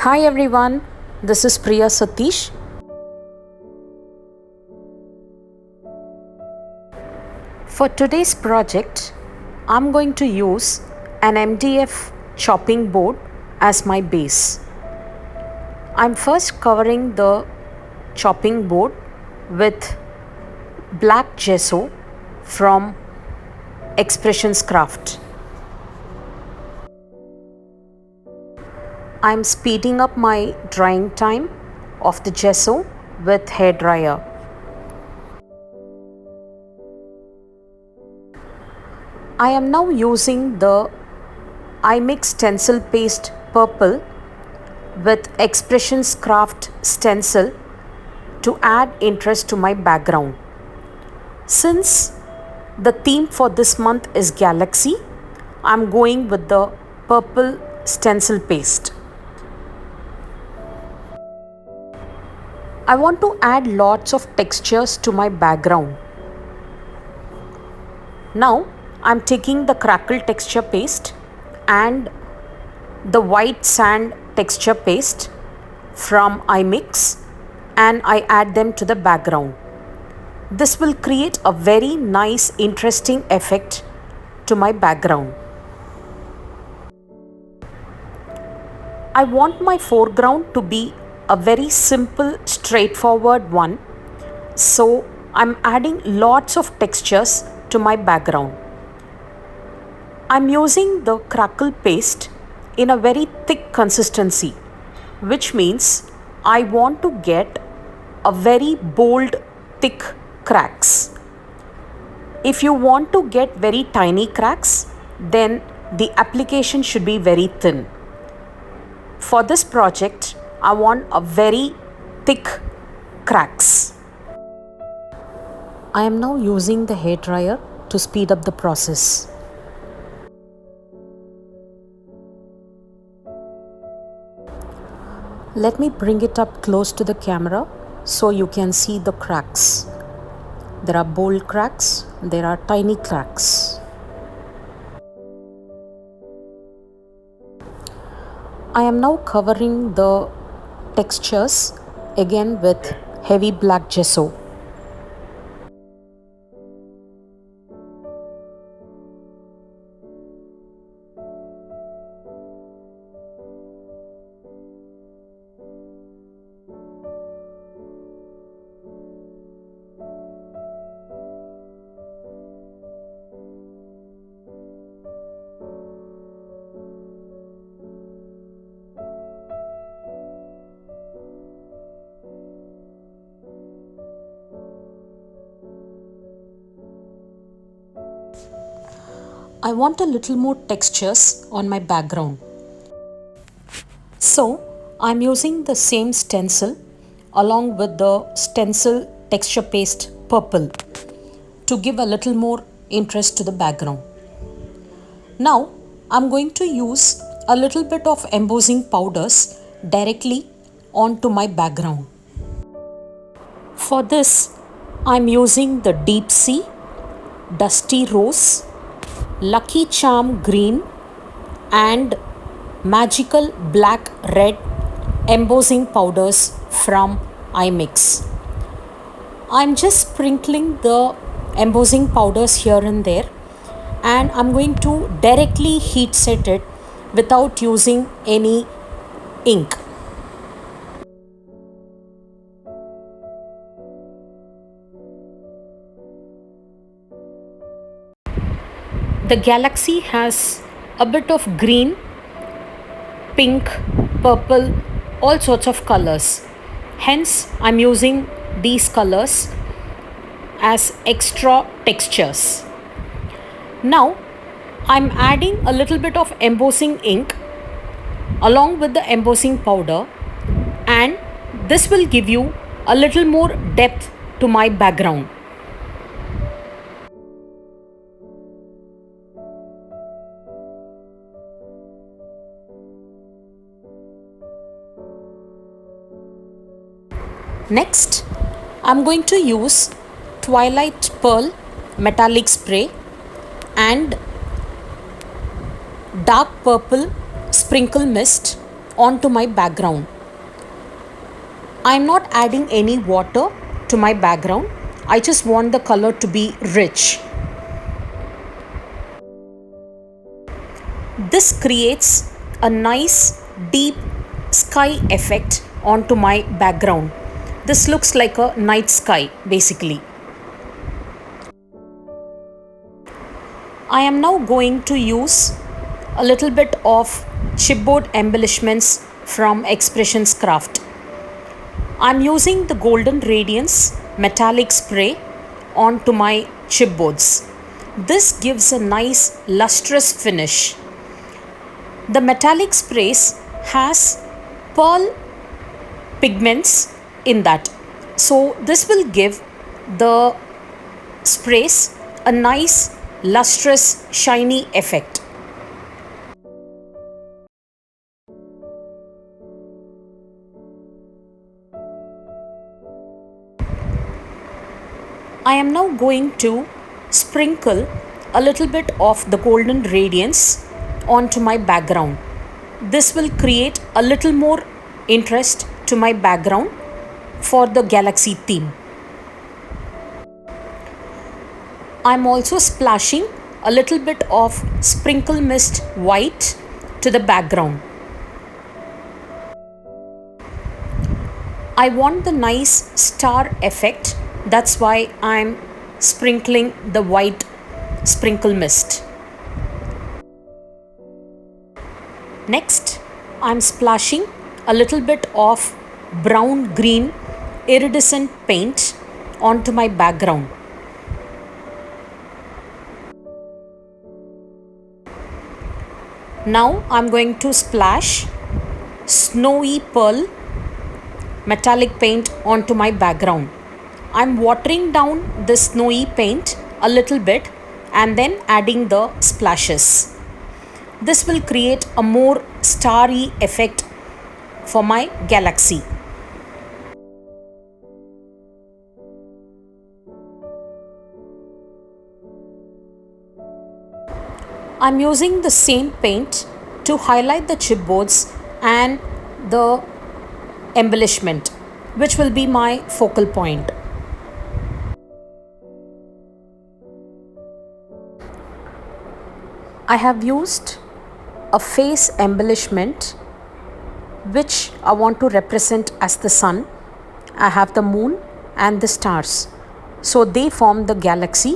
Hi everyone, this is Priya Satish. For today's project, I'm going to use an MDF chopping board as my base. I'm first covering the chopping board with black gesso from Expressions Craft. I'm speeding up my drying time of the gesso with hair dryer. I am now using the iMix stencil paste purple with Expressions Craft stencil to add interest to my background. Since the theme for this month is Galaxy, I'm going with the purple stencil paste. I want to add lots of textures to my background. Now I'm taking the crackle texture paste and the white sand texture paste from iMix and I add them to the background. This will create a very nice, interesting effect to my background. I want my foreground to be a very simple, straightforward one. So I'm adding lots of textures to my background. I'm using the crackle paste in a very thick consistency, which means I want to get a very bold, thick cracks. If you want to get very tiny cracks, then the application should be very thin. For this project, I want a very thick cracks. I am now using the hair dryer to speed up the process. Let me bring it up close to the camera so you can see the cracks. There are bold cracks, there are tiny cracks. I am now covering the textures again with heavy black gesso. I want a little more textures on my background. So I'm using the same stencil along with the stencil texture paste purple to give a little more interest to the background. Now I'm going to use a little bit of embossing powders directly onto my background. For this, I'm using the Deep Sea, Dusty Rose, Lucky Charm Green and Magical Black Red embossing powders from iMix. I'm just sprinkling the embossing powders here and there and I'm going to directly heat set it without using any ink. The Galaxy has a bit of green, pink, purple, all sorts of colors. Hence, I'm using these colors as extra textures. Now, I'm adding a little bit of embossing ink along with the embossing powder, and this will give you a little more depth to my background. Next, I'm going to use Twilight Pearl metallic spray and dark purple sprinkle mist onto my background. I'm not adding any water to my background. I just want the color to be rich. This creates a nice deep sky effect onto my background. This looks like a night sky basically. I am now going to use a little bit of chipboard embellishments from Expressions Craft. I'm using the Golden Radiance metallic spray onto my chipboards. This gives a nice lustrous finish. The metallic sprays has pearl pigments in that. So this will give the sprays a nice lustrous shiny effect. I am now going to sprinkle a little bit of the Golden Radiance onto my background. This will create a little more interest to my background for the galaxy theme. I'm also splashing a little bit of sprinkle mist white to the background. I want the nice star effect, that's why I'm sprinkling the white sprinkle mist. Next, I'm splashing a little bit of brown green iridescent paint onto my background. Now I'm going to splash snowy pearl metallic paint onto my background. I'm watering down the snowy paint a little bit and then adding the splashes. This will create a more starry effect for my galaxy. I'm using the same paint to highlight the chipboards and the embellishment, which will be my focal point. I have used a face embellishment which I want to represent as the sun. I have the moon and the stars. So they form the galaxy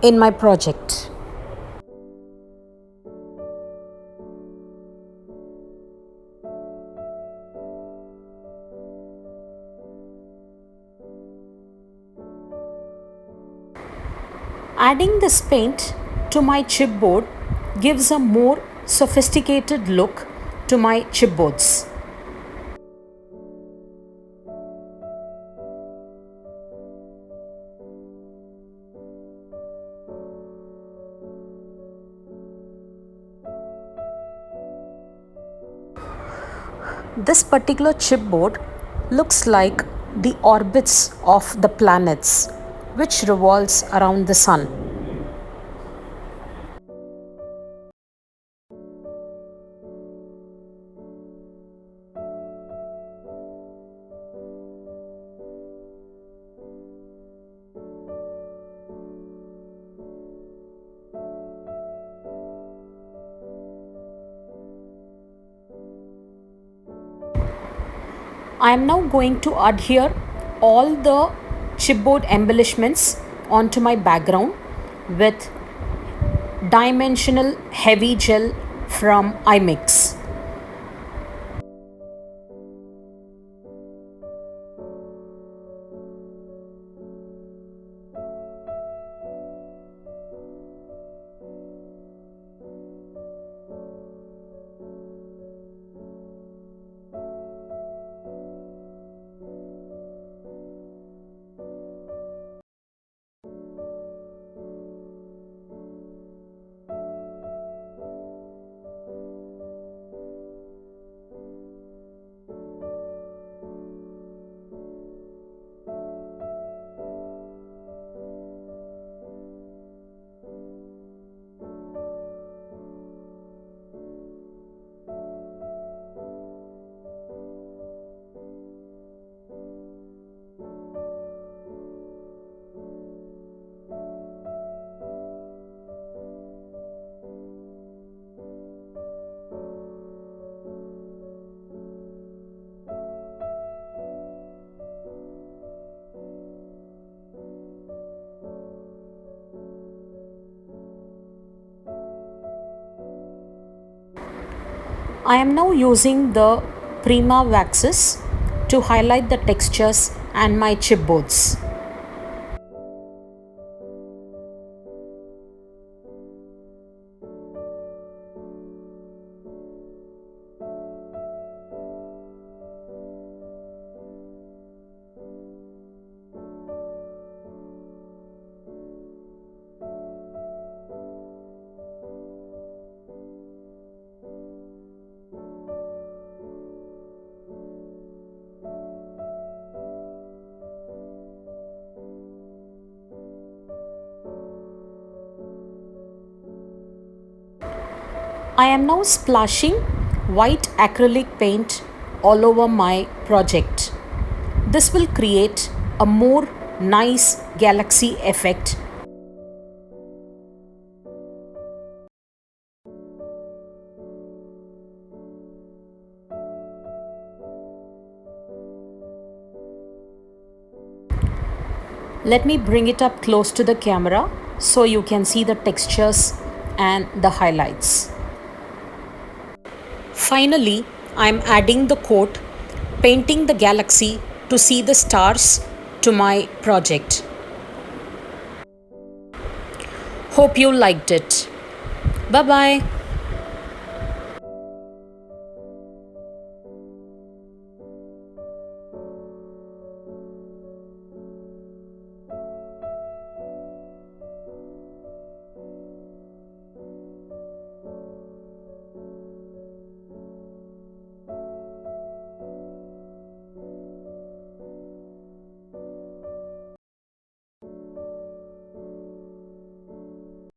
in my project. Adding this paint to my chipboard gives a more sophisticated look to my chipboards. This particular chipboard looks like the orbits of the planets which revolves around the sun. I am now going to adhere all the chipboard embellishments onto my background with dimensional heavy gel from iMix. I am now using the Prima waxes to highlight the textures and my chipboards. I am now splashing white acrylic paint all over my project. This will create a more nice galaxy effect. Let me bring it up close to the camera so you can see the textures and the highlights. Finally, I am adding the coat, painting the galaxy to see the stars to my project. Hope you liked it. Bye bye.